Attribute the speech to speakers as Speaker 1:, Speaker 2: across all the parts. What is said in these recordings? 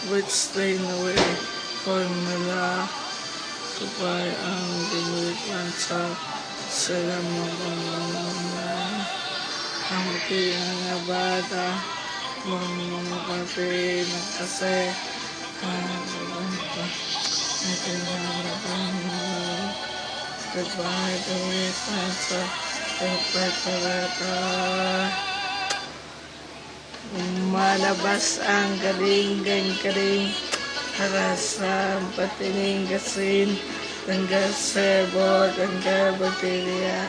Speaker 1: which strain away formula supply ang dinilipan sa silamang ang bukiyang nga bata mga kape kasi goodbye to sa malabas ang galing para sa patining gasin tanggal sebo tanggal bakterya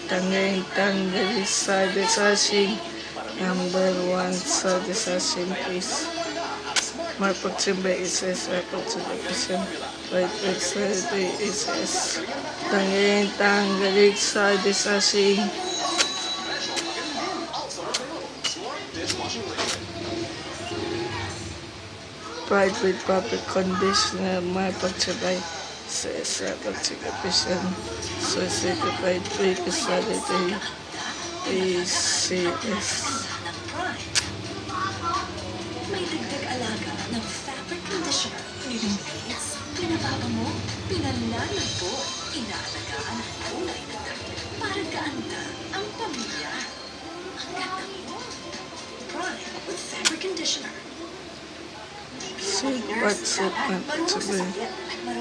Speaker 1: tanggal sa desasing number 1 sa desasing is mapagsimba isis mapagsimba right excited isis tanggal sa desasing pride with public conditioner mapagsimba sa pagsigapisan sa certified personality ACS.
Speaker 2: May dagdag alaga ng fabric conditioner. Nililinis, pinababango, pinalalag po, inaalagaan ang kulay na damit para gaanda ang pamilya. Ang ganda mo. Pride with fabric conditioner.
Speaker 1: Pagsukat sabay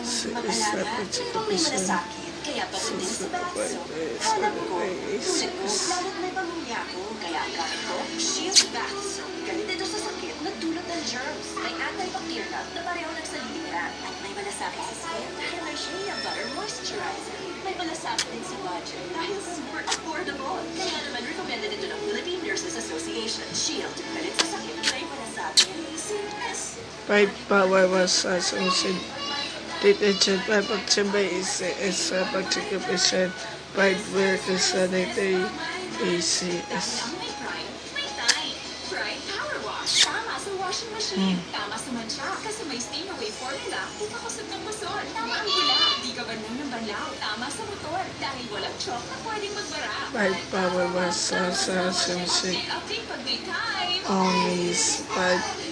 Speaker 1: sa isa pagsigapisan
Speaker 2: kaya pagdating sa baso, alam ko, sulit ko, lalo't may pamilya ko, kaya ang gamit ko, Shield Bath Soap. Galit ito sa sakit na dulot ng germs. May antibacterial na pareho nagsaliniran. At may malasakit sa skin dahil may Shea Butter Moisturizer. May malasakit din sa budget dahil super affordable. Kaya naman recommended ito ng Philippine Nurses Association. Shield, galit sa sakit, may malasakit. Simples.
Speaker 1: 5 power was assumption. Detention by pagsimba is sa pagsigapisan 5 work sanitary ACS.
Speaker 2: Tama sa washing machine. Tama sa mancha. Kasi may steam away formula. Di ka kusog ng basol. Tama ang gula. Di ka banlaw ng banlaw. Tama sa motor. Dahil walang chalk na pwedeng magbara.
Speaker 1: 5 power was assumption.
Speaker 2: Update pag may time.
Speaker 1: Only 5